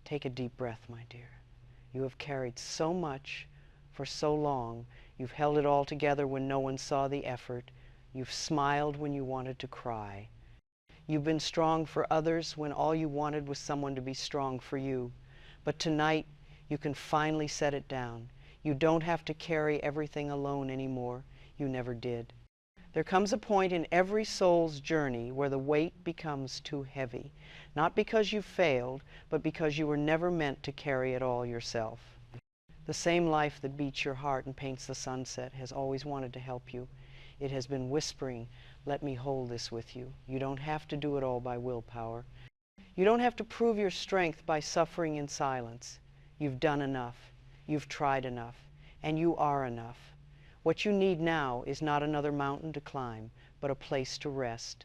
Take a deep breath, my dear. You have carried so much for so long. You've held it all together when no one saw the effort. You've smiled when you wanted to cry. You've been strong for others when all you wanted was someone to be strong for you. But tonight, you can finally set it down. You don't have to carry everything alone anymore. You never did. There comes a point in every soul's journey where the weight becomes too heavy, not because you failed, but because you were never meant to carry it all yourself. The same life that beats your heart and paints the sunset has always wanted to help you. It has been whispering, let me hold this with you. You don't have to do it all by willpower. You don't have to prove your strength by suffering in silence. You've done enough. You've tried enough. And you are enough. What you need now is not another mountain to climb, but a place to rest.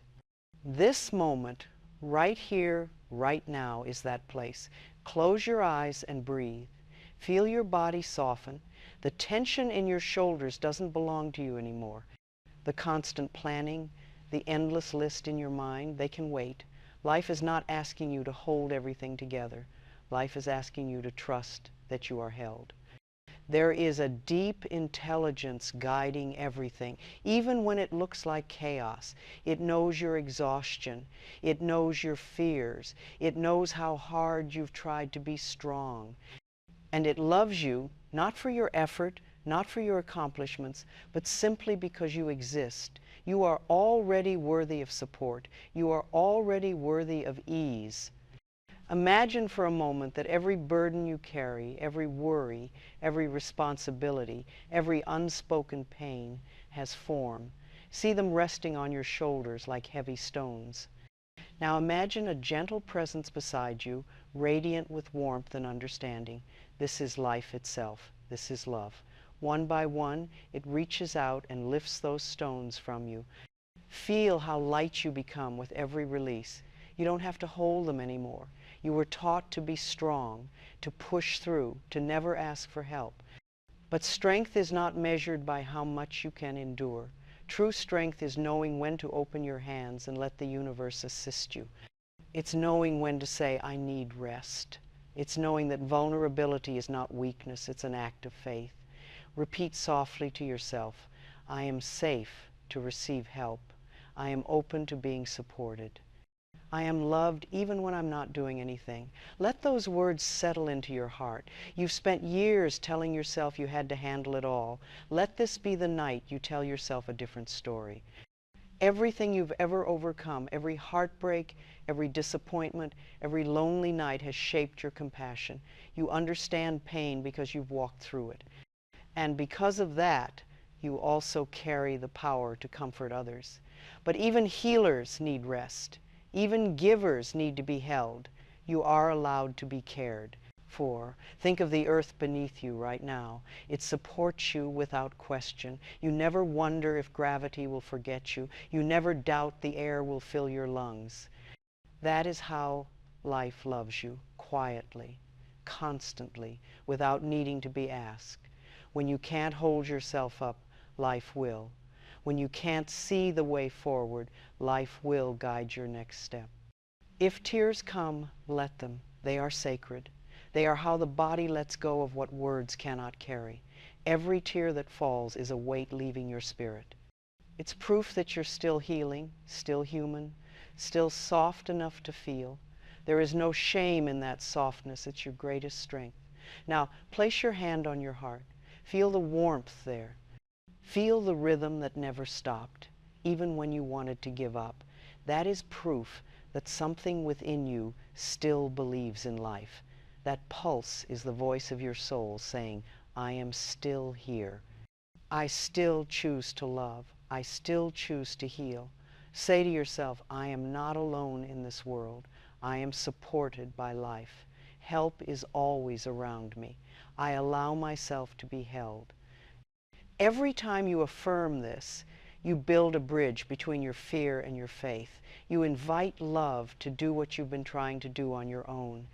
This moment, right here, right now, is that place. Close your eyes and breathe. Feel your body soften. The tension in your shoulders doesn't belong to you anymore. The constant planning, the endless list in your mind, they can wait. Life is not asking you to hold everything together. Life is asking you to trust that you are held. There is a deep intelligence guiding everything, even when it looks like chaos. It knows your exhaustion. It knows your fears. It knows how hard you've tried to be strong. And it loves you, not for your effort, not for your accomplishments, but simply because you exist. You are already worthy of support. You are already worthy of ease. Imagine for a moment that every burden you carry, every worry, every responsibility, every unspoken pain has form. See them resting on your shoulders like heavy stones. Now imagine a gentle presence beside you, radiant with warmth and understanding. This is life itself. This is love. One by one, it reaches out and lifts those stones from you. Feel how light you become with every release. You don't have to hold them anymore. You were taught to be strong, to push through, to never ask for help. But strength is not measured by how much you can endure. True strength is knowing when to open your hands and let the universe assist you. It's knowing when to say, I need rest. It's knowing that vulnerability is not weakness, it's an act of faith. Repeat softly to yourself, I am safe to receive help. I am open to being supported. I am loved even when I'm not doing anything. Let those words settle into your heart. You've spent years telling yourself you had to handle it all. Let this be the night you tell yourself a different story. Everything you've ever overcome, every heartbreak, every disappointment, every lonely night has shaped your compassion. You understand pain because you've walked through it. And because of that, you also carry the power to comfort others. But even healers need rest. Even givers need to be held. You are allowed to be cared for. Think of the earth beneath you right now. It supports you without question. You never wonder if gravity will forget you. You never doubt the air will fill your lungs. That is how life loves you, quietly, constantly, without needing to be asked. When you can't hold yourself up, life will. When you can't see the way forward, life will guide your next step. If tears come, let them. They are sacred. They are how the body lets go of what words cannot carry. Every tear that falls is a weight leaving your spirit. It's proof that you're still healing, still human, still soft enough to feel. There is no shame in that softness. It's your greatest strength. Now, place your hand on your heart. Feel the warmth there. Feel the rhythm that never stopped, even when you wanted to give up. That is proof that something within you still believes in life. That pulse is the voice of your soul saying, I am still here. I still choose to love. I still choose to heal. Say to yourself, I am not alone in this world. I am supported by life. Help is always around me. I allow myself to be held. Every time you affirm this, you build a bridge between your fear and your faith. You invite love to do what you've been trying to do on your own.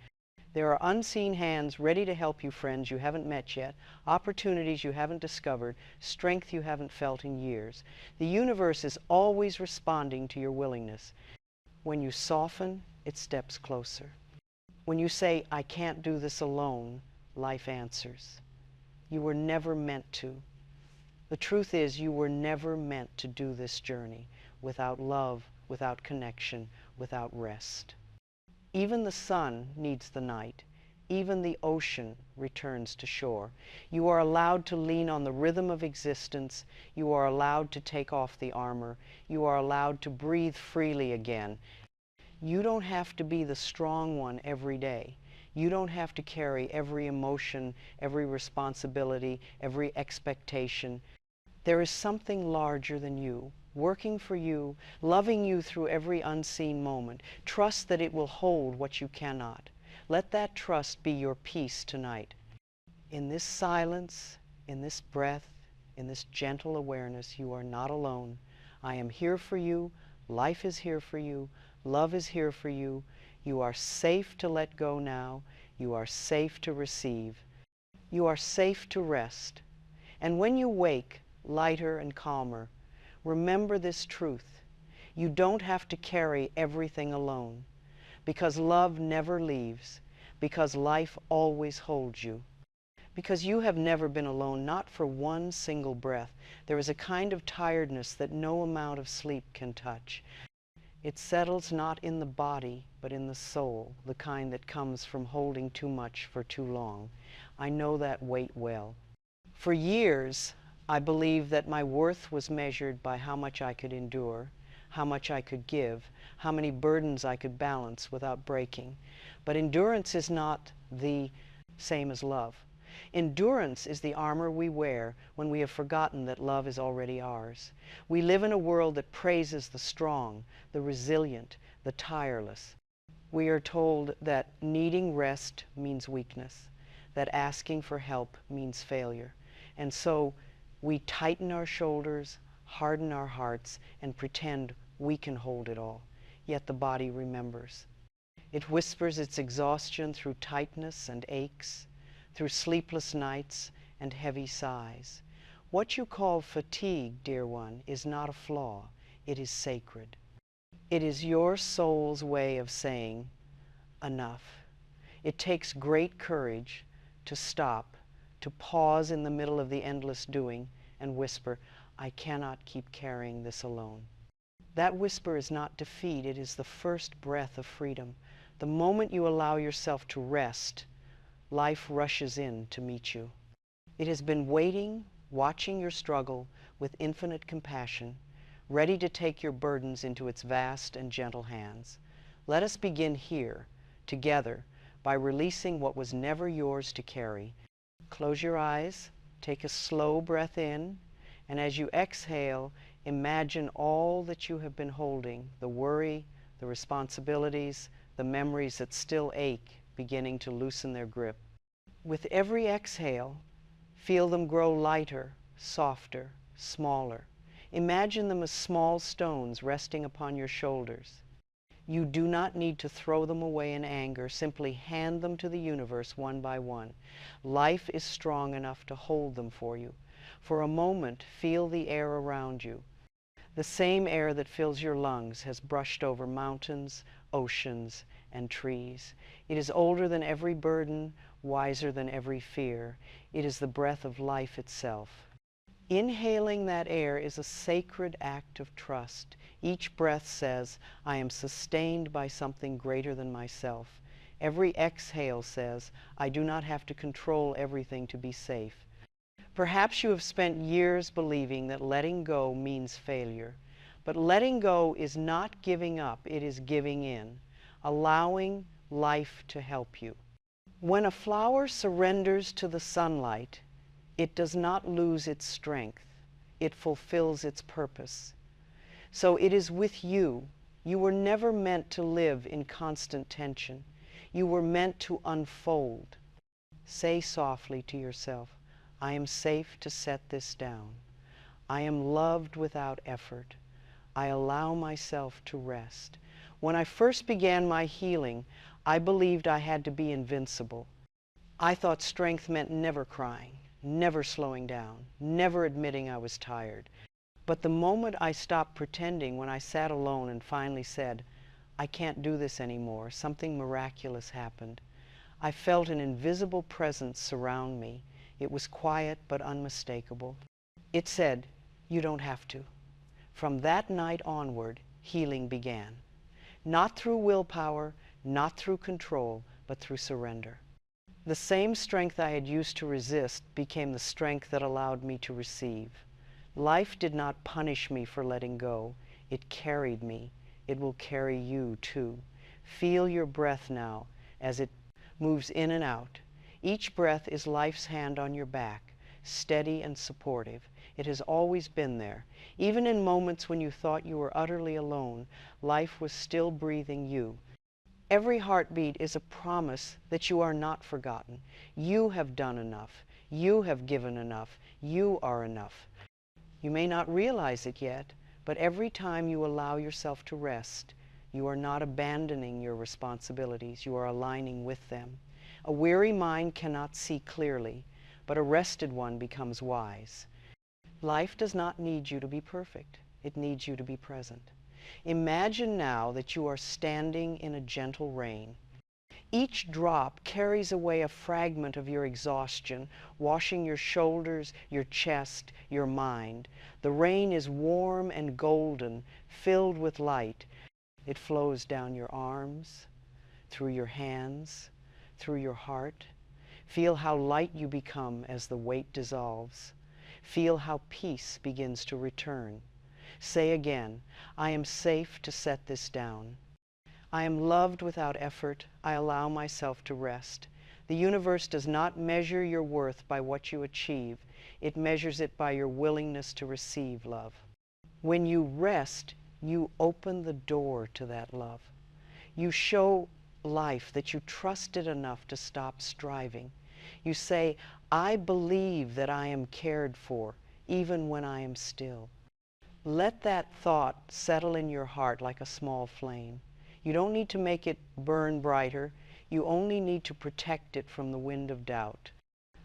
There are unseen hands ready to help you, friends you haven't met yet, opportunities you haven't discovered, strength you haven't felt in years. The universe is always responding to your willingness. When you soften, it steps closer. When you say, I can't do this alone, life answers. You were never meant to. The truth is, you were never meant to do this journey without love, without connection, without rest. Even the sun needs the night. Even the ocean returns to shore. You are allowed to lean on the rhythm of existence. You are allowed to take off the armor. You are allowed to breathe freely again. You don't have to be the strong one every day. You don't have to carry every emotion, every responsibility, every expectation. There is something larger than you, working for you, loving you through every unseen moment. Trust that it will hold what you cannot. Let that trust be your peace tonight. In this silence, in this breath, in this gentle awareness, you are not alone. I am here for you. Life is here for you. Love is here for you. You are safe to let go now. You are safe to receive. You are safe to rest. And when you wake, lighter and calmer, remember this truth. You don't have to carry everything alone, because love never leaves, because life always holds you. Because you have never been alone, not for one single breath. There is a kind of tiredness that no amount of sleep can touch. It settles not in the body, but in the soul, the kind that comes from holding too much for too long. I know that weight well. For years, I believed that my worth was measured by how much I could endure, how much I could give, how many burdens I could balance without breaking. But endurance is not the same as love. Endurance is the armor we wear when we have forgotten that love is already ours. We live in a world that praises the strong, the resilient, the tireless. We are told that needing rest means weakness, that asking for help means failure. And so we tighten our shoulders, harden our hearts, and pretend we can hold it all. Yet the body remembers. It whispers its exhaustion through tightness and aches, through sleepless nights and heavy sighs. What you call fatigue, dear one, is not a flaw. It is sacred. It is your soul's way of saying, enough. It takes great courage to stop, to pause in the middle of the endless doing and whisper, I cannot keep carrying this alone. That whisper is not defeat. It is the first breath of freedom. The moment you allow yourself to rest, life rushes in to meet you. It has been waiting, watching your struggle with infinite compassion, ready to take your burdens into its vast and gentle hands. Let us begin here, together, by releasing what was never yours to carry. Close your eyes, take a slow breath in, and as you exhale, imagine all that you have been holding, the worry, the responsibilities, the memories that still ache, beginning to loosen their grip. With every exhale, feel them grow lighter, softer, smaller. Imagine them as small stones resting upon your shoulders. You do not need to throw them away in anger. Simply hand them to the universe one by one. Life is strong enough to hold them for you. For a moment, feel the air around you. The same air that fills your lungs has brushed over mountains, oceans, and trees. It is older than every burden, wiser than every fear. It is the breath of life itself. Inhaling that air is a sacred act of trust. Each breath says, I am sustained by something greater than myself. Every exhale says, I do not have to control everything to be safe. Perhaps you have spent years believing that letting go means failure. But letting go is not giving up, it is giving in, allowing life to help you. When a flower surrenders to the sunlight, it does not lose its strength. It fulfills its purpose. So it is with you. You were never meant to live in constant tension. You were meant to unfold. Say softly to yourself, I am safe to set this down. I am loved without effort. I allow myself to rest. When I first began my healing, I believed I had to be invincible. I thought strength meant never crying, never slowing down, never admitting I was tired. But the moment I stopped pretending, when I sat alone and finally said, I can't do this anymore. Something miraculous happened. I felt an invisible presence surround me. It was quiet but unmistakable. It said, "You don't have to." From that night onward, healing began. Not through willpower, not through control, but through surrender. The same strength I had used to resist became the strength that allowed me to receive. Life did not punish me for letting go. It carried me. It will carry you too. Feel your breath now as it moves in and out. Each breath is life's hand on your back, steady and supportive. It has always been there. Even in moments when you thought you were utterly alone, life was still breathing you. Every heartbeat is a promise that you are not forgotten. You have done enough. You have given enough. You are enough. You may not realize it yet, but every time you allow yourself to rest, you are not abandoning your responsibilities. You are aligning with them. A weary mind cannot see clearly, but a rested one becomes wise. Life does not need you to be perfect. It needs you to be present. Imagine now that you are standing in a gentle rain. Each drop carries away a fragment of your exhaustion, washing your shoulders, your chest, your mind. The rain is warm and golden, filled with light. It flows down your arms, through your hands, through your heart. Feel how light you become as the weight dissolves. Feel how peace begins to return. Say again, "I am safe to set this down. I am loved without effort. I allow myself to rest." The universe does not measure your worth by what you achieve. It measures it by your willingness to receive love. When you rest, you open the door to that love. You show life that you trust it enough to stop striving. You say, "I believe that I am cared for, even when I am still." Let that thought settle in your heart like a small flame. You don't need to make it burn brighter. You only need to protect it from the wind of doubt.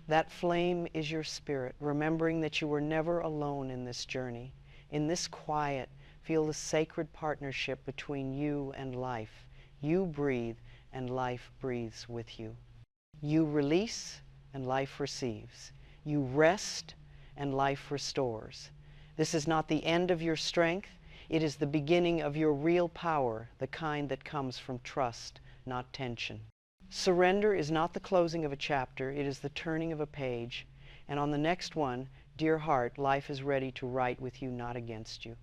That flame is your spirit, remembering that you were never alone in this journey. In this quiet, feel the sacred partnership between you and life. You breathe, and life breathes with you. You release, and life receives. You rest, and life restores. This is not the end of your strength. It is the beginning of your real power, the kind that comes from trust, not tension. Surrender is not the closing of a chapter. It is the turning of a page. And on the next one, dear heart, life is ready to write with you, not against you.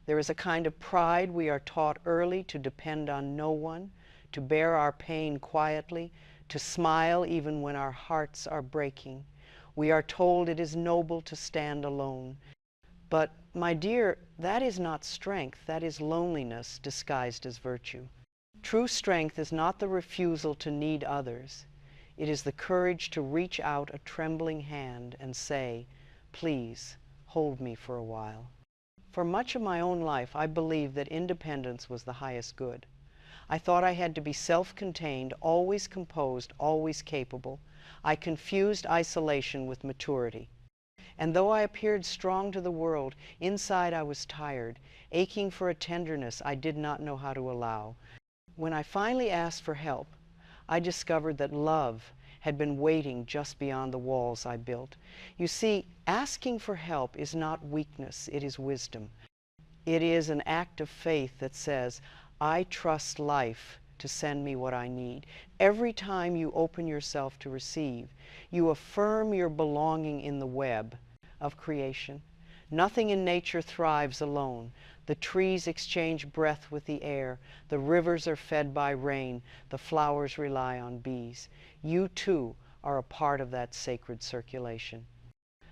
There is a kind of pride we are taught early to depend on no one, to bear our pain quietly, to smile even when our hearts are breaking. We are told it is noble to stand alone. But, my dear, that is not strength. That is loneliness disguised as virtue. True strength is not the refusal to need others. It is the courage to reach out a trembling hand and say, "Please, hold me for a while." For much of my own life, I believed that independence was the highest good. I thought I had to be self-contained, always composed, always capable. I confused isolation with maturity. And though I appeared strong to the world, inside I was tired, aching for a tenderness I did not know how to allow. When I finally asked for help, I discovered that love had been waiting just beyond the walls I built. You see, asking for help is not weakness, it is wisdom. It is an act of faith that says, "I trust life to send me what I need." Every time you open yourself to receive, you affirm your belonging in the web of creation. Nothing in nature thrives alone. The trees exchange breath with the air. The rivers are fed by rain. The flowers rely on bees. You too are a part of that sacred circulation.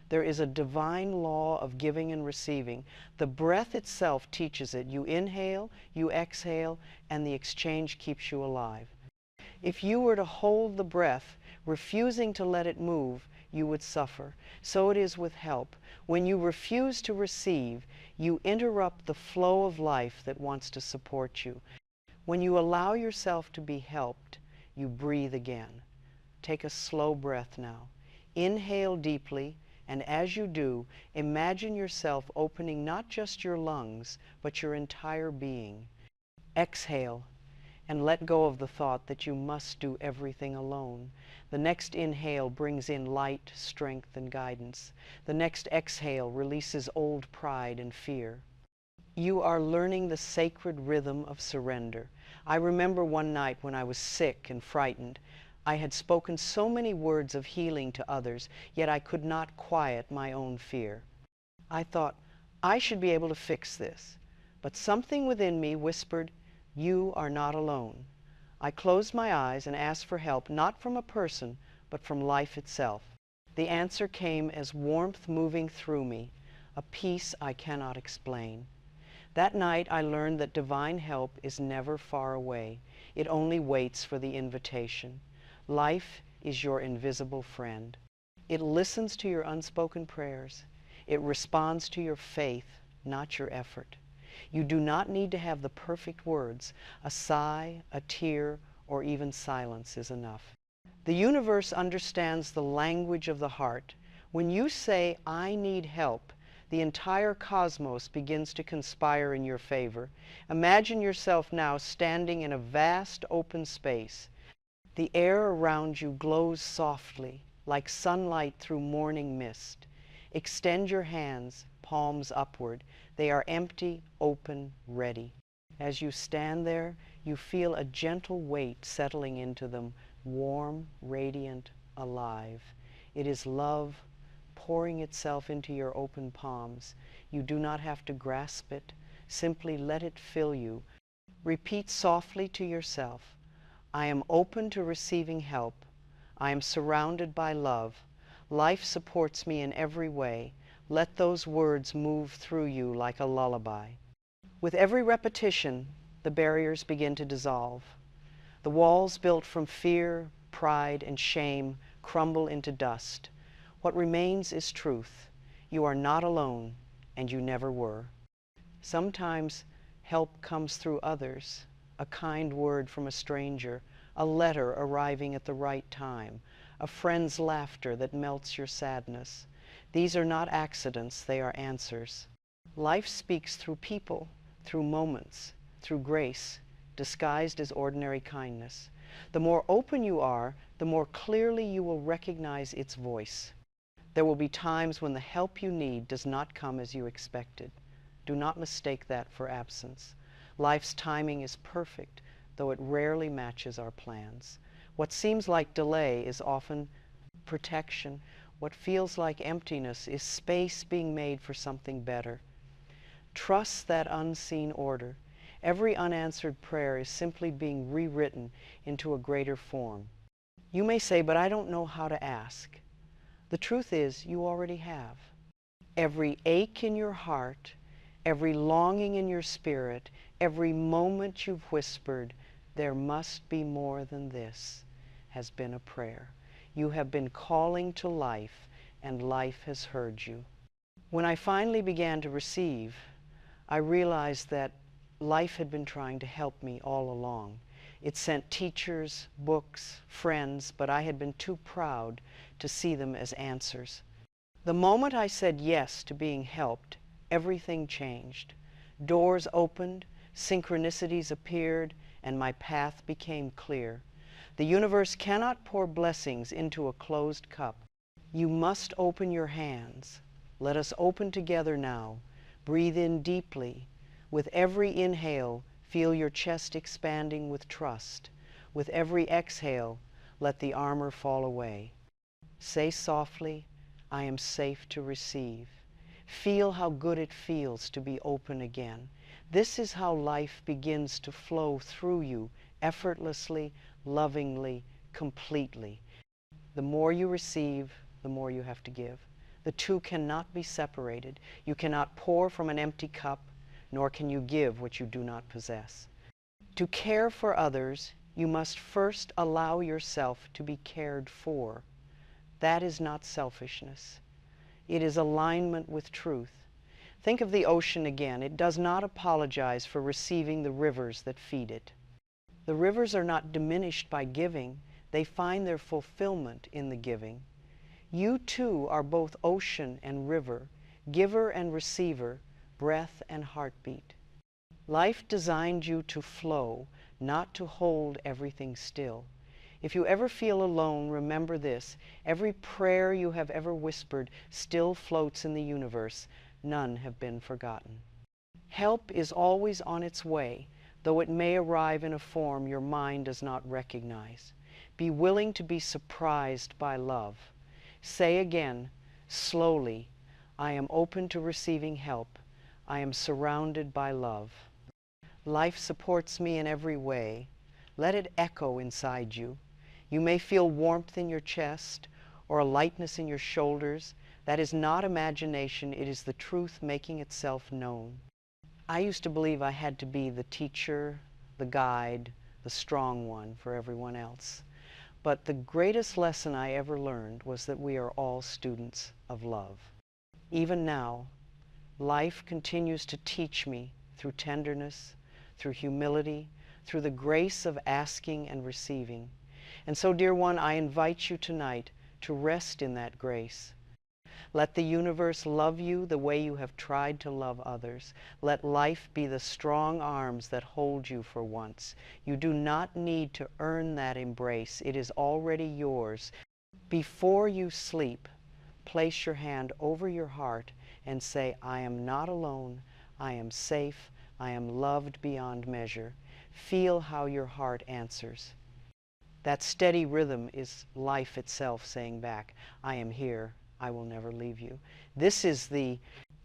There is a divine law of giving and receiving. The breath itself teaches it. You inhale, you exhale, and the exchange keeps you alive. If you were to hold the breath, refusing to let it move, you would suffer. So it is with help. When you refuse to receive, you interrupt the flow of life that wants to support you. When you allow yourself to be helped, you breathe again. Take a slow breath now. Inhale deeply, and as you do, imagine yourself opening not just your lungs, but your entire being. Exhale and let go of the thought that you must do everything alone. The next inhale brings in light, strength, and guidance. The next exhale releases old pride and fear. You are learning the sacred rhythm of surrender. I remember one night when I was sick and frightened. I had spoken so many words of healing to others, yet I could not quiet my own fear. I thought, I should be able to fix this. But something within me whispered, you are not alone. I closed my eyes and asked for help, not from a person, but from life itself. The answer came as warmth moving through me, a peace I cannot explain. That night I learned that divine help is never far away. It only waits for the invitation. Life is your invisible friend. It listens to your unspoken prayers. It responds to your faith, not your effort. You do not need to have the perfect words. A sigh, a tear, or even silence is enough. The universe understands the language of the heart. When you say, I need help, the entire cosmos begins to conspire in your favor. Imagine yourself now standing in a vast open space. The air around you glows softly, like sunlight through morning mist. Extend your hands, palms upward. They are empty, open, ready. As you stand there, you feel a gentle weight settling into them, warm, radiant, alive. It is love pouring itself into your open palms. You do not have to grasp it. Simply let it fill you. Repeat softly to yourself, I am open to receiving help. I am surrounded by love. Life supports me in every way. Let those words move through you like a lullaby. With every repetition, the barriers begin to dissolve. The walls built from fear, pride, and shame crumble into dust. What remains is truth. You are not alone, and you never were. Sometimes help comes through others, a kind word from a stranger, a letter arriving at the right time, a friend's laughter that melts your sadness. These are not accidents, they are answers. Life speaks through people, through moments, through grace, disguised as ordinary kindness. The more open you are, the more clearly you will recognize its voice. There will be times when the help you need does not come as you expected. Do not mistake that for absence. Life's timing is perfect, though it rarely matches our plans. What seems like delay is often protection. What feels like emptiness is space being made for something better. Trust that unseen order. Every unanswered prayer is simply being rewritten into a greater form. You may say, but I don't know how to ask. The truth is, you already have. Every ache in your heart, every longing in your spirit, every moment you've whispered, there must be more than this, has been a prayer. You have been calling to life, and life has heard you. When I finally began to receive, I realized that life had been trying to help me all along. It sent teachers, books, friends, but I had been too proud to see them as answers. The moment I said yes to being helped, everything changed. Doors opened, synchronicities appeared, and my path became clear. The universe cannot pour blessings into a closed cup. You must open your hands. Let us open together now. Breathe in deeply. With every inhale, feel your chest expanding with trust. With every exhale, let the armor fall away. Say softly, I am safe to receive. Feel how good it feels to be open again. This is how life begins to flow through you, effortlessly, lovingly, completely. The more you receive, the more you have to give. The two cannot be separated. You cannot pour from an empty cup, nor can you give what you do not possess. To care for others, you must first allow yourself to be cared for. That is not selfishness. It is alignment with truth. Think of the ocean again. It does not apologize for receiving the rivers that feed it. The rivers are not diminished by giving. They find their fulfillment in the giving. You too are both ocean and river, giver and receiver, breath and heartbeat. Life designed you to flow, not to hold everything still. If you ever feel alone, remember this: every prayer you have ever whispered still floats in the universe. None have been forgotten. Help is always on its way, though it may arrive in a form your mind does not recognize. Be willing to be surprised by love. Say again, slowly, I am open to receiving help. I am surrounded by love. Life supports me in every way. Let it echo inside you. You may feel warmth in your chest or a lightness in your shoulders. That is not imagination, it is the truth making itself known. I used to believe I had to be the teacher, the guide, the strong one for everyone else. But the greatest lesson I ever learned was that we are all students of love. Even now, life continues to teach me through tenderness, through humility, through the grace of asking and receiving. And so, dear one, I invite you tonight to rest in that grace. Let the universe love you the way you have tried to love others. Let life be the strong arms that hold you for once. You do not need to earn that embrace. It is already yours. Before you sleep, place your hand over your heart and say, I am not alone. I am safe. I am loved beyond measure. Feel how your heart answers. That steady rhythm is life itself saying back, I am here. I will never leave you. This is the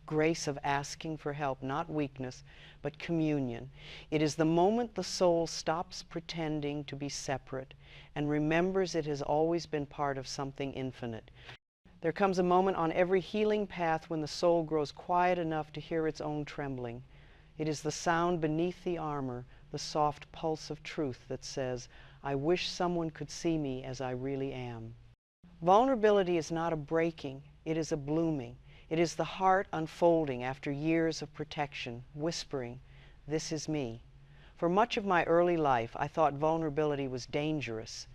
grace of asking for help, not weakness, but communion. It is the moment the soul stops pretending to be separate and remembers it has always been part of something infinite. There comes a moment on every healing path when the soul grows quiet enough to hear its own trembling. It is the sound beneath the armor, the soft pulse of truth that says, I wish someone could see me as I really am. Vulnerability is not a breaking, it is a blooming. It is the heart unfolding after years of protection, whispering, this is me. For much of my early life, I thought vulnerability was dangerous.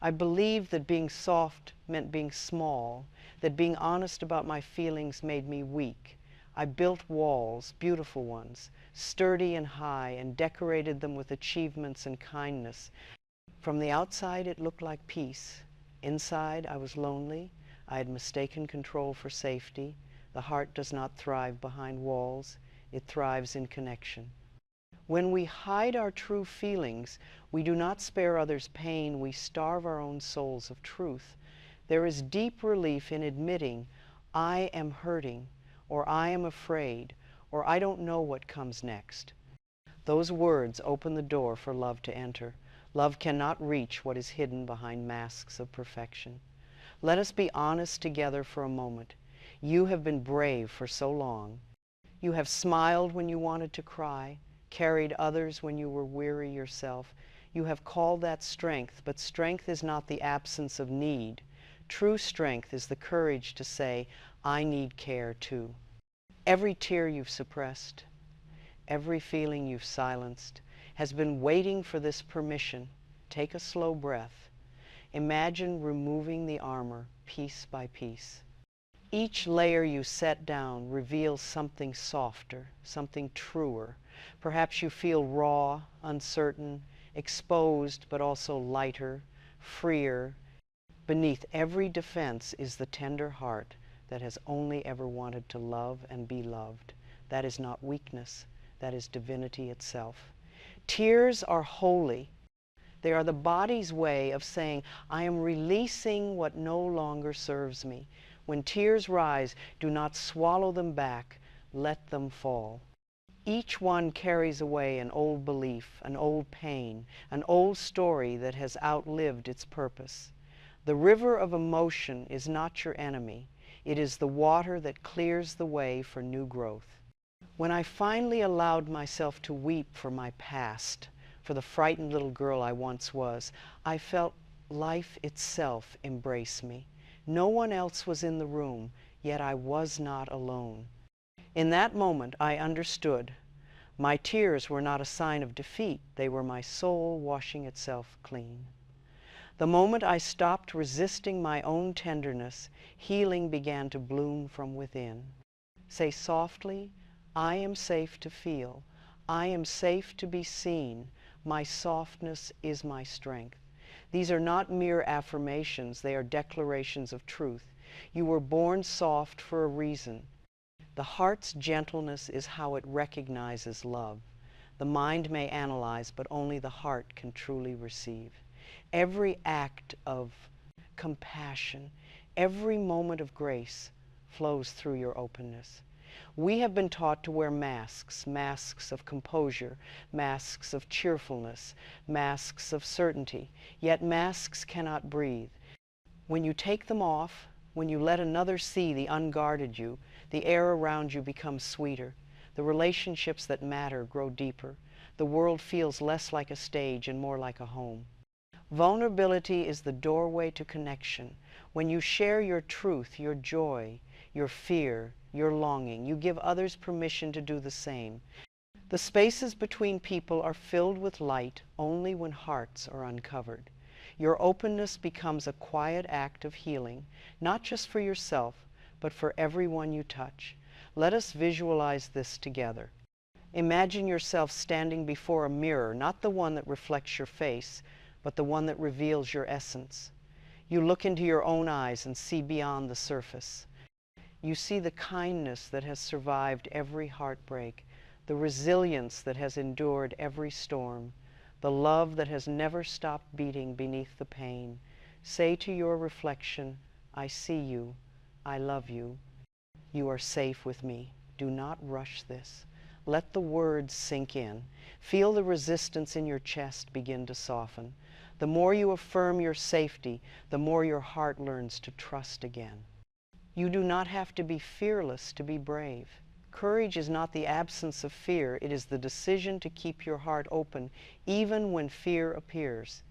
I believed that being soft meant being small, that being honest about my feelings made me weak. I built walls, beautiful ones, sturdy and high, and decorated them with achievements and kindness. From the outside, it looked like peace. Inside, I was lonely. I had mistaken control for safety. The heart does not thrive behind walls. It thrives in connection. When we hide our true feelings, we do not spare others pain. We starve our own souls of truth. There is deep relief in admitting, I am hurting, or I am afraid, or I don't know what comes next. Those words open the door for love to enter. Love cannot reach what is hidden behind masks of perfection. Let us be honest together for a moment. You have been brave for so long. You have smiled when you wanted to cry, carried others when you were weary yourself. You have called that strength, but strength is not the absence of need. True strength is the courage to say, I need care too. Every tear you've suppressed, every feeling you've silenced, has been waiting for this permission. Take a slow breath. Imagine removing the armor piece by piece. Each layer you set down reveals something softer, something truer. Perhaps you feel raw, uncertain, exposed, but also lighter, freer. Beneath every defense is the tender heart that has only ever wanted to love and be loved. That is not weakness, that is divinity itself. Tears are holy. They are the body's way of saying, I am releasing what no longer serves me. When tears rise, do not swallow them back, let them fall. Each one carries away an old belief, an old pain, an old story that has outlived its purpose. The river of emotion is not your enemy. It is the water that clears the way for new growth. When I finally allowed myself to weep for my past, for the frightened little girl I once was, I felt life itself embrace me. No one else was in the room, yet I was not alone. In that moment, I understood. My tears were not a sign of defeat. They were my soul washing itself clean. The moment I stopped resisting my own tenderness, healing began to bloom from within. Say softly, I am safe to feel. I am safe to be seen. My softness is my strength. These are not mere affirmations, they are declarations of truth. You were born soft for a reason. The heart's gentleness is how it recognizes love. The mind may analyze, but only the heart can truly receive. Every act of compassion, every moment of grace flows through your openness. We have been taught to wear masks, masks of composure, masks of cheerfulness, masks of certainty, yet masks cannot breathe. When you take them off, when you let another see the unguarded you, the air around you becomes sweeter. The relationships that matter grow deeper. The world feels less like a stage and more like a home. Vulnerability is the doorway to connection. When you share your truth, your joy, your fear, your longing, you give others permission to do the same. The spaces between people are filled with light only when hearts are uncovered. Your openness becomes a quiet act of healing, not just for yourself, but for everyone you touch. Let us visualize this together. Imagine yourself standing before a mirror, not the one that reflects your face, but the one that reveals your essence. You look into your own eyes and see beyond the surface. You see the kindness that has survived every heartbreak, the resilience that has endured every storm, the love that has never stopped beating beneath the pain. Say to your reflection, I see you, I love you, you are safe with me. Do not rush this. Let the words sink in. Feel the resistance in your chest begin to soften. The more you affirm your safety, the more your heart learns to trust again. You do not have to be fearless to be brave. Courage is not the absence of fear, it is the decision to keep your heart open even when fear appears.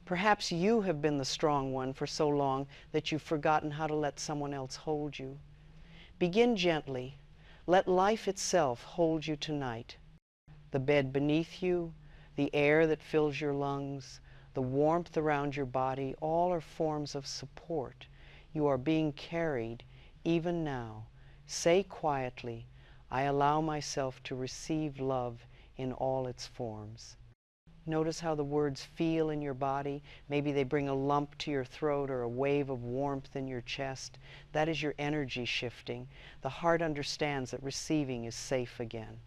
Perhaps you have been the strong one for so long that you've forgotten how to let someone else hold you. Begin gently. Let life itself hold you tonight. The bed beneath you, the air that fills your lungs, the warmth around your body, all are forms of support. You are being carried even now. Say quietly, I allow myself to receive love in all its forms. Notice how the words feel in your body. Maybe they bring a lump to your throat or a wave of warmth in your chest. That is your energy shifting. The heart understands that receiving is safe again.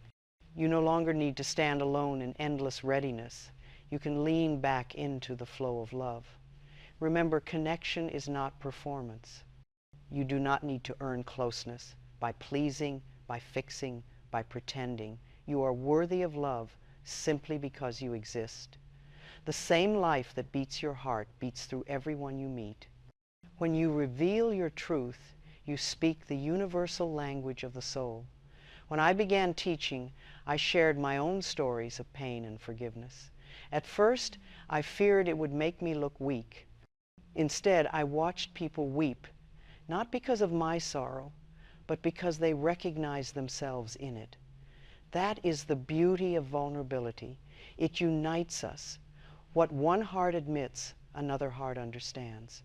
You no longer need to stand alone in endless readiness. You can lean back into the flow of love. Remember, connection is not performance. You do not need to earn closeness by pleasing, by fixing, by pretending. You are worthy of love simply because you exist. The same life that beats your heart beats through everyone you meet. When you reveal your truth, you speak the universal language of the soul. When I began teaching, I shared my own stories of pain and forgiveness. At first, I feared it would make me look weak. Instead, I watched people weep, not because of my sorrow, but because they recognized themselves in it. That is the beauty of vulnerability. It unites us. What one heart admits, another heart understands.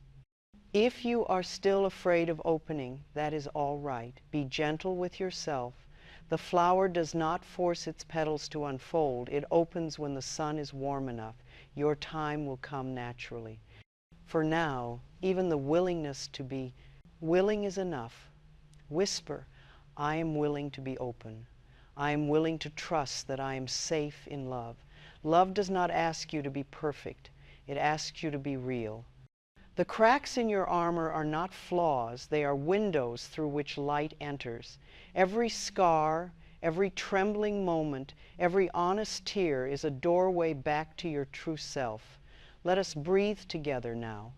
If you are still afraid of opening, that is all right. Be gentle with yourself. The flower does not force its petals to unfold. It opens when the sun is warm enough. Your time will come naturally. For now, even the willingness to be willing is enough. Whisper, I am willing to be open. I am willing to trust that I am safe in love. Love does not ask you to be perfect. It asks you to be real. The cracks in your armor are not flaws. They are windows through which light enters. Every scar, every trembling moment, every honest tear is a doorway back to your true self. Let us breathe together now.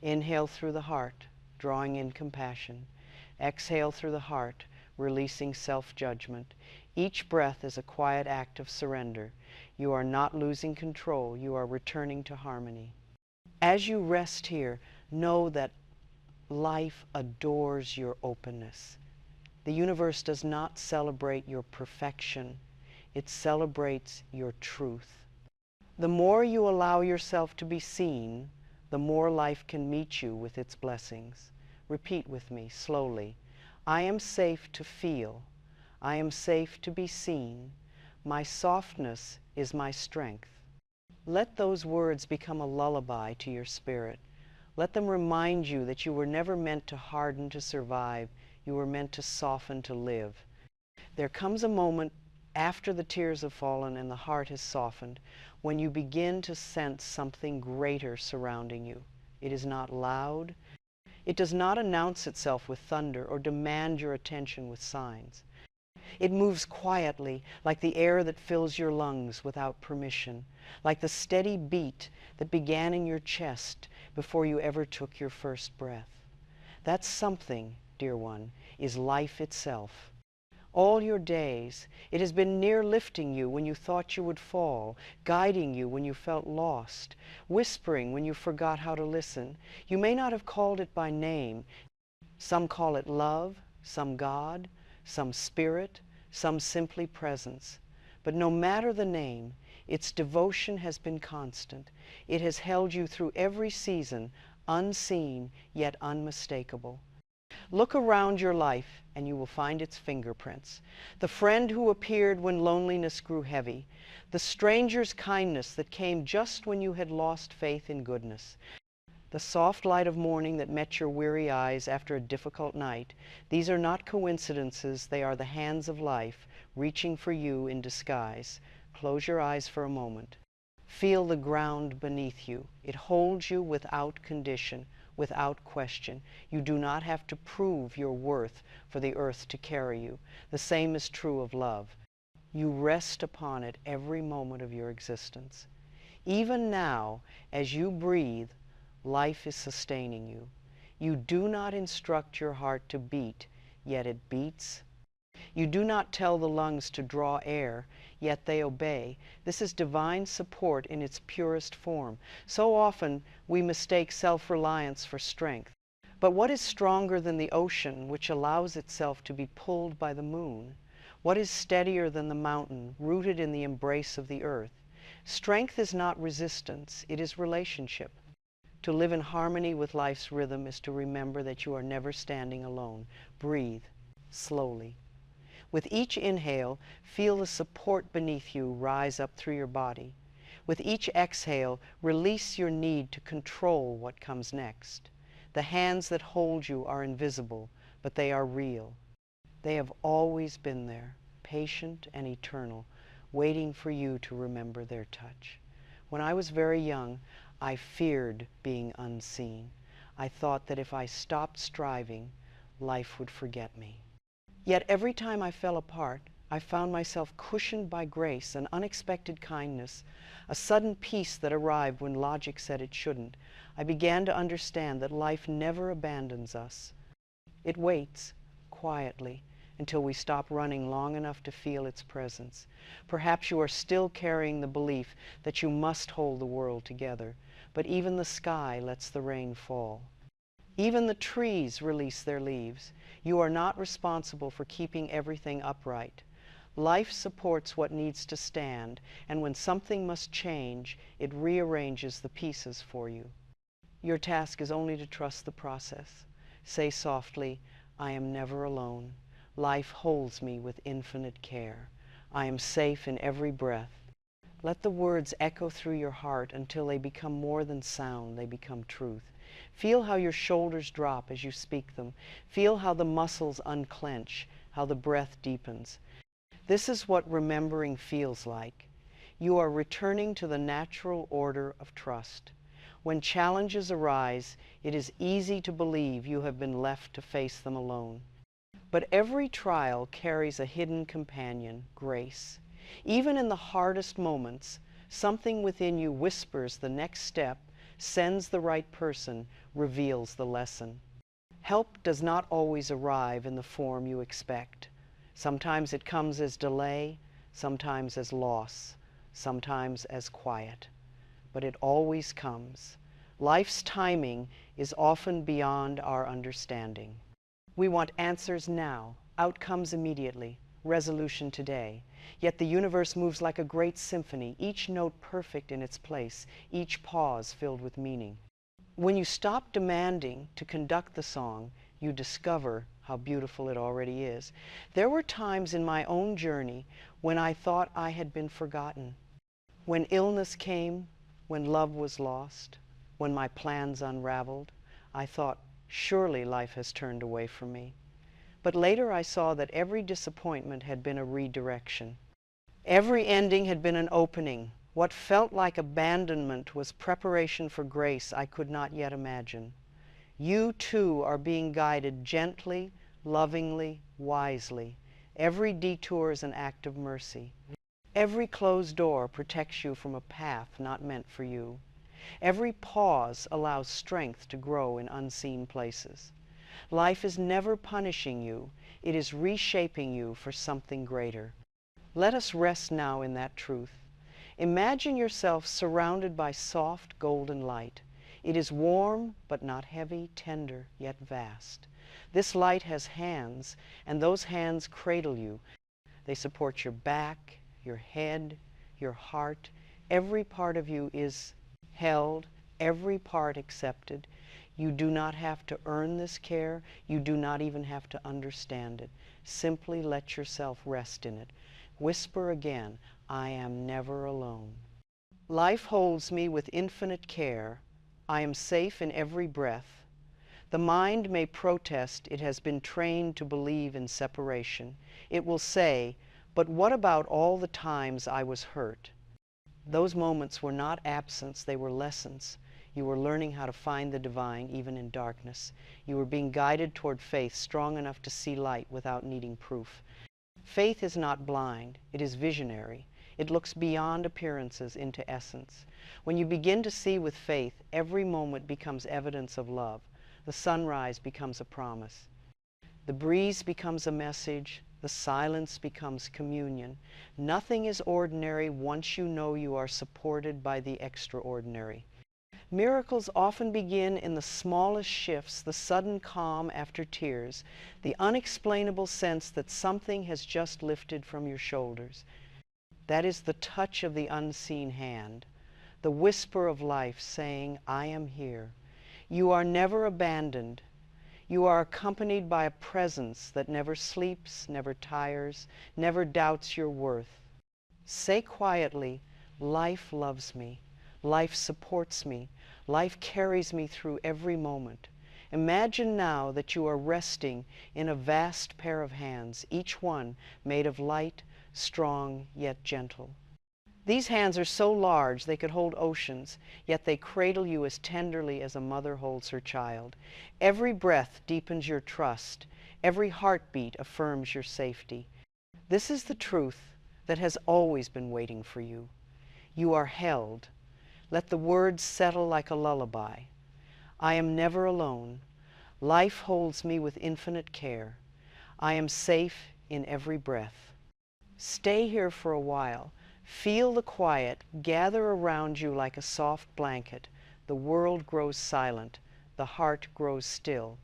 Inhale through the heart, drawing in compassion. Exhale through the heart, releasing self-judgment. Each breath is a quiet act of surrender. You are not losing control. You are returning to harmony. As you rest here, know that life adores your openness. The universe does not celebrate your perfection. It celebrates your truth. The more you allow yourself to be seen, the more life can meet you with its blessings. Repeat with me slowly. I am safe to feel. I am safe to be seen. My softness is my strength. Let those words become a lullaby to your spirit. Let them remind you that you were never meant to harden to survive. You were meant to soften to live. There comes a moment after the tears have fallen and the heart has softened when you begin to sense something greater surrounding you. It is not loud. It does not announce itself with thunder or demand your attention with signs. It moves quietly, like the air that fills your lungs without permission, like the steady beat that began in your chest before you ever took your first breath. That something, dear one, is life itself. All your days, it has been near lifting you when you thought you would fall, guiding you when you felt lost, whispering when you forgot how to listen. You may not have called it by name. Some call it love, some God, some spirit, some simply presence. But no matter the name, its devotion has been constant. It has held you through every season, unseen yet unmistakable. Look around your life and you will find its fingerprints. The friend who appeared when loneliness grew heavy. The stranger's kindness that came just when you had lost faith in goodness. The soft light of morning that met your weary eyes after a difficult night. These are not coincidences, they are the hands of life reaching for you in disguise. Close your eyes for a moment. Feel the ground beneath you. It holds you without condition, without question. You do not have to prove your worth for the earth to carry you. The same is true of love. You rest upon it every moment of your existence. Even now, as you breathe, life is sustaining you. You do not instruct your heart to beat, yet it beats. You do not tell the lungs to draw air, yet they obey. This is divine support in its purest form. So often we mistake self-reliance for strength. But what is stronger than the ocean, which allows itself to be pulled by the moon? What is steadier than the mountain, rooted in the embrace of the earth? Strength is not resistance, it is relationship. To live in harmony with life's rhythm is to remember that you are never standing alone. Breathe slowly. With each inhale, feel the support beneath you rise up through your body. With each exhale, release your need to control what comes next. The hands that hold you are invisible, but they are real. They have always been there, patient and eternal, waiting for you to remember their touch. When I was very young, I feared being unseen. I thought that if I stopped striving, life would forget me. Yet every time I fell apart, I found myself cushioned by grace, an unexpected kindness, a sudden peace that arrived when logic said it shouldn't. I began to understand that life never abandons us. It waits, quietly, until we stop running long enough to feel its presence. Perhaps you are still carrying the belief that you must hold the world together, but even the sky lets the rain fall. Even the trees release their leaves. You are not responsible for keeping everything upright. Life supports what needs to stand, and when something must change, it rearranges the pieces for you. Your task is only to trust the process. Say softly, I am never alone. Life holds me with infinite care. I am safe in every breath. Let the words echo through your heart until they become more than sound, they become truth. Feel how your shoulders drop as you speak them. Feel how the muscles unclench, how the breath deepens. This is what remembering feels like. You are returning to the natural order of trust. When challenges arise, it is easy to believe you have been left to face them alone. But every trial carries a hidden companion, grace. Even in the hardest moments, something within you whispers the next step, sends the right person, reveals the lesson. Help does not always arrive in the form you expect. Sometimes it comes as delay, sometimes as loss, sometimes as quiet. But it always comes. Life's timing is often beyond our understanding. We want answers now, outcomes immediately, resolution today. Yet the universe moves like a great symphony, each note perfect in its place, each pause filled with meaning. When you stop demanding to conduct the song, you discover how beautiful it already is. There were times in my own journey when I thought I had been forgotten. When illness came, when love was lost, when my plans unraveled, I thought, surely life has turned away from me. But later I saw that every disappointment had been a redirection. Every ending had been an opening. What felt like abandonment was preparation for grace I could not yet imagine. You too are being guided gently, lovingly, wisely. Every detour is an act of mercy. Every closed door protects you from a path not meant for you. Every pause allows strength to grow in unseen places. Life is never punishing you. It is reshaping you for something greater. Let us rest now in that truth. Imagine yourself surrounded by soft golden light. It is warm, but not heavy, tender, yet vast. This light has hands, and those hands cradle you. They support your back, your head, your heart. Every part of you is held, every part accepted. You do not have to earn this care. You do not even have to understand it. Simply let yourself rest in it. Whisper again, I am never alone. Life holds me with infinite care. I am safe in every breath. The mind may protest. It has been trained to believe in separation. It will say, but what about all the times I was hurt? Those moments were not absence, they were lessons. You were learning how to find the divine even in darkness. You were being guided toward faith strong enough to see light without needing proof. Faith is not blind, it is visionary. It looks beyond appearances into essence. When you begin to see with faith, every moment becomes evidence of love. The sunrise becomes a promise. The breeze becomes a message. The silence becomes communion. Nothing is ordinary once you know you are supported by the extraordinary. Miracles often begin in the smallest shifts, the sudden calm after tears, the unexplainable sense that something has just lifted from your shoulders. That is the touch of the unseen hand, the whisper of life saying, I am here. You are never abandoned. You are accompanied by a presence that never sleeps, never tires, never doubts your worth. Say quietly, life loves me. Life supports me. Life carries me through every moment. Imagine now that you are resting in a vast pair of hands, each one made of light, strong, yet gentle. These hands are so large they could hold oceans, yet they cradle you as tenderly as a mother holds her child. Every breath deepens your trust. Every heartbeat affirms your safety. This is the truth that has always been waiting for you. You are held. Let the words settle like a lullaby. I am never alone. Life holds me with infinite care. I am safe in every breath. Stay here for a while. Feel the quiet gather around you like a soft blanket. The world grows silent. The heart grows still.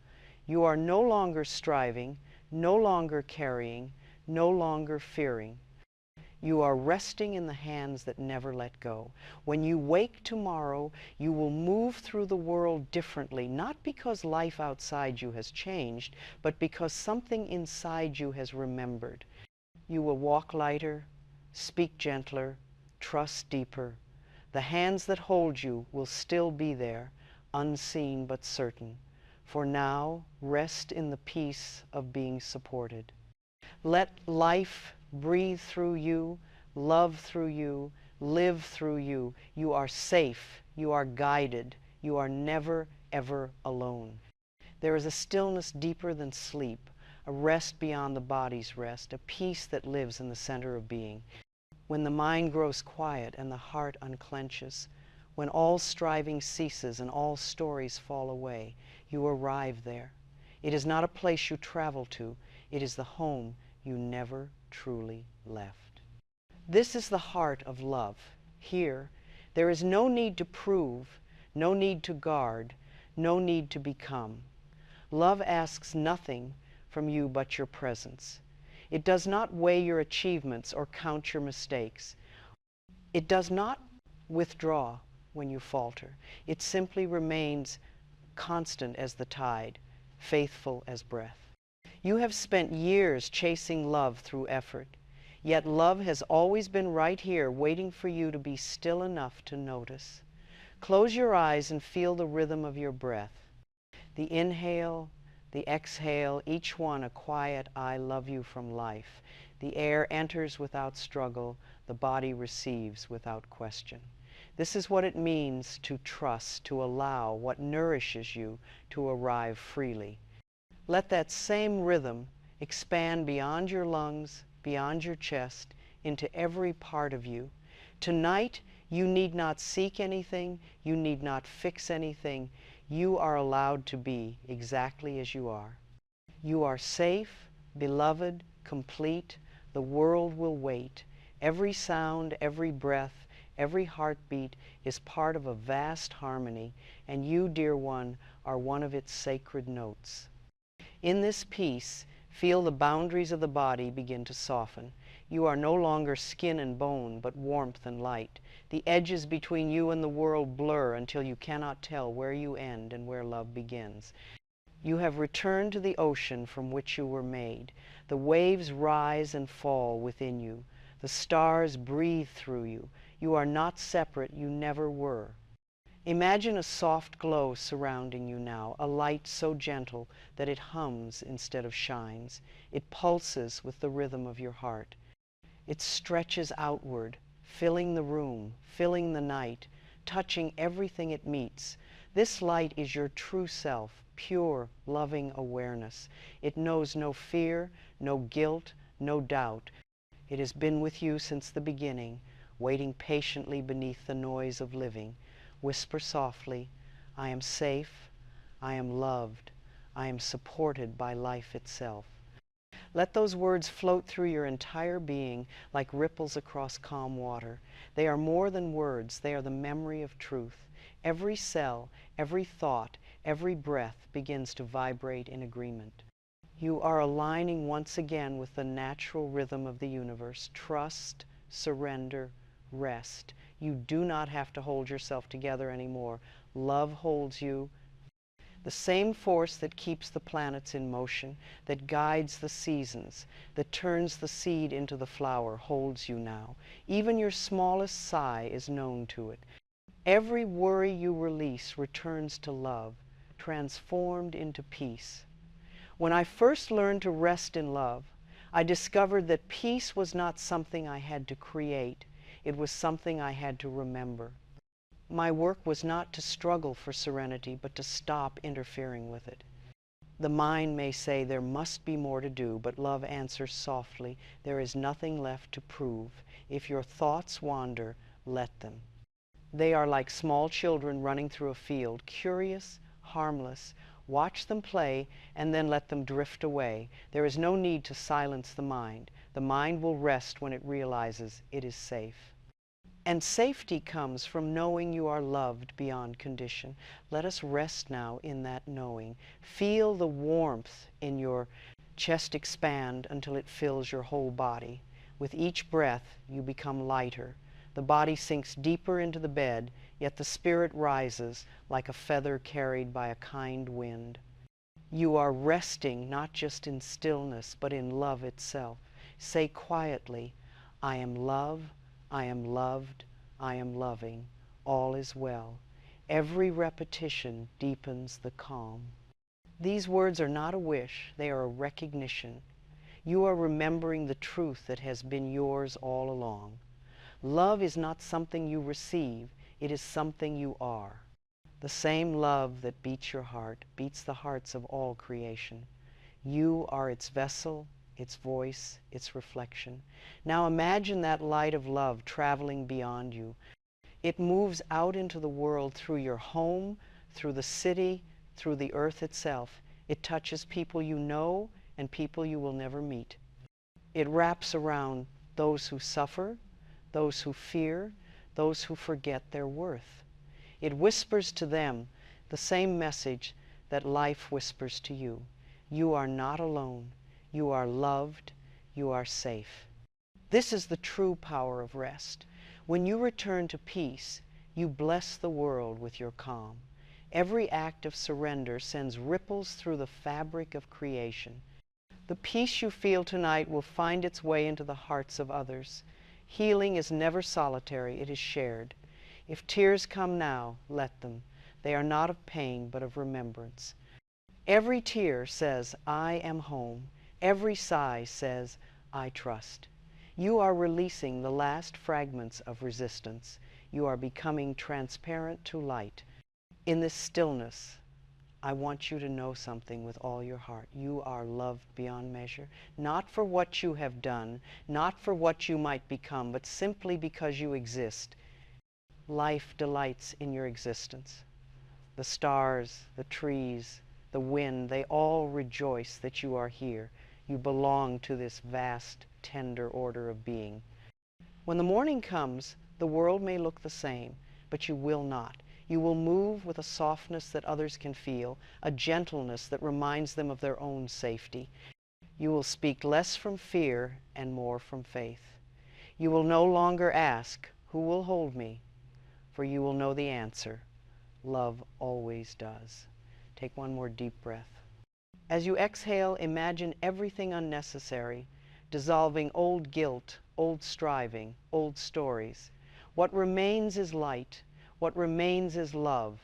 You are no longer striving, no longer carrying, no longer fearing. You are resting in the hands that never let go. When you wake tomorrow, you will move through the world differently, not because life outside you has changed, but because something inside you has remembered. You will walk lighter, speak gentler, trust deeper. The hands that hold you will still be there, unseen but certain. For now, rest in the peace of being supported. Let life breathe through you, love through you, live through you. You are safe. You are guided. You are never, ever alone. There is a stillness deeper than sleep, a rest beyond the body's rest, a peace that lives in the center of being. When the mind grows quiet and the heart unclenches, when all striving ceases and all stories fall away, you arrive there. It is not a place you travel to. It is the home you never truly left. This is the heart of love. Here, there is no need to prove, no need to guard, no need to become. Love asks nothing from you but your presence. It does not weigh your achievements or count your mistakes. It does not withdraw when you falter. It simply remains constant as the tide, faithful as breath. You have spent years chasing love through effort, yet love has always been right here waiting for you to be still enough to notice. Close your eyes and feel the rhythm of your breath. The inhale, the exhale, each one a quiet I love you from life. The air enters without struggle, the body receives without question. This is what it means to trust, to allow what nourishes you to arrive freely. Let that same rhythm expand beyond your lungs, beyond your chest, into every part of you. Tonight, you need not seek anything, you need not fix anything. You are allowed to be exactly as you are. You are safe, beloved, complete. The world will wait. Every sound, every breath, every heartbeat is part of a vast harmony, and you, dear one, are one of its sacred notes. In this peace, feel the boundaries of the body begin to soften. You are no longer skin and bone, but warmth and light. The edges between you and the world blur until you cannot tell where you end and where love begins. You have returned to the ocean from which you were made. The waves rise and fall within you. The stars breathe through you. You are not separate, you never were. Imagine a soft glow surrounding you now, a light so gentle that it hums instead of shines. It pulses with the rhythm of your heart. It stretches outward, filling the room, filling the night, touching everything it meets. This light is your true self, pure, loving awareness. It knows no fear, no guilt, no doubt. It has been with you since the beginning, waiting patiently beneath the noise of living. Whisper softly, I am safe, I am loved, I am supported by life itself. Let those words float through your entire being like ripples across calm water. They are more than words, they are the memory of truth. Every cell, every thought, every breath begins to vibrate in agreement. You are aligning once again with the natural rhythm of the universe. Trust, surrender, rest. You do not have to hold yourself together anymore. Love holds you. The same force that keeps the planets in motion, that guides the seasons, that turns the seed into the flower, holds you now. Even your smallest sigh is known to it. Every worry you release returns to love, transformed into peace. When I first learned to rest in love, I discovered that peace was not something I had to create. It was something I had to remember. My work was not to struggle for serenity, but to stop interfering with it. The mind may say there must be more to do, but love answers softly, there is nothing left to prove. If your thoughts wander, let them. They are like small children running through a field, curious, harmless. Watch them play and then let them drift away. There is no need to silence the mind. The mind will rest when it realizes it is safe. And safety comes from knowing you are loved beyond condition. Let us rest now in that knowing. Feel the warmth in your chest expand until it fills your whole body. With each breath, you become lighter. The body sinks deeper into the bed, yet the spirit rises like a feather carried by a kind wind. You are resting not just in stillness, but in love itself. Say quietly, I am love, I am loved, I am loving, all is well. Every repetition deepens the calm. These words are not a wish, they are a recognition. You are remembering the truth that has been yours all along. Love is not something you receive, it is something you are. The same love that beats your heart beats the hearts of all creation. You are its vessel, its voice, its reflection. Now imagine that light of love traveling beyond you. It moves out into the world through your home, through the city, through the earth itself. It touches people you know and people you will never meet. It wraps around those who suffer, those who fear, those who forget their worth. It whispers to them the same message that life whispers to you. You are not alone. You are loved. You are safe. This is the true power of rest. When you return to peace, you bless the world with your calm. Every act of surrender sends ripples through the fabric of creation. The peace you feel tonight will find its way into the hearts of others. Healing is never solitary, it is shared. If tears come now, let them. They are not of pain, but of remembrance. Every tear says, I am home. Every sigh says, I trust. You are releasing the last fragments of resistance. You are becoming transparent to light. In this stillness, I want you to know something with all your heart. You are loved beyond measure, not for what you have done, not for what you might become, but simply because you exist. Life delights in your existence. The stars, the trees, the wind, they all rejoice that you are here. You belong to this vast, tender order of being. When the morning comes, the world may look the same, but you will not. You will move with a softness that others can feel, a gentleness that reminds them of their own safety. You will speak less from fear and more from faith. You will no longer ask, who will hold me? For you will know the answer. Love always does. Take one more deep breath. As you exhale, imagine everything unnecessary, dissolving old guilt, old striving, old stories. What remains is light. What remains is love.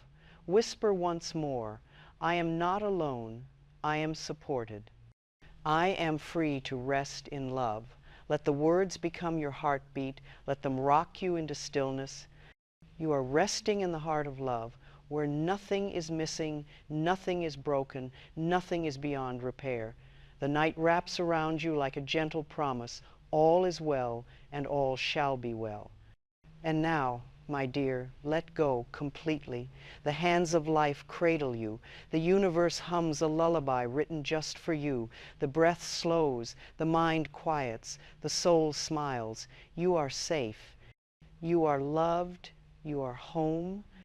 Whisper once more, I am not alone. I am supported. I am free to rest in love. Let the words become your heartbeat. Let them rock you into stillness. You are resting in the heart of love, where nothing is missing, nothing is broken, nothing is beyond repair. The night wraps around you like a gentle promise. All is well, and all shall be well. And now, my dear, let go completely. The hands of life cradle you. The universe hums a lullaby written just for you. The breath slows, the mind quiets, the soul smiles. You are safe. You are loved. You are home.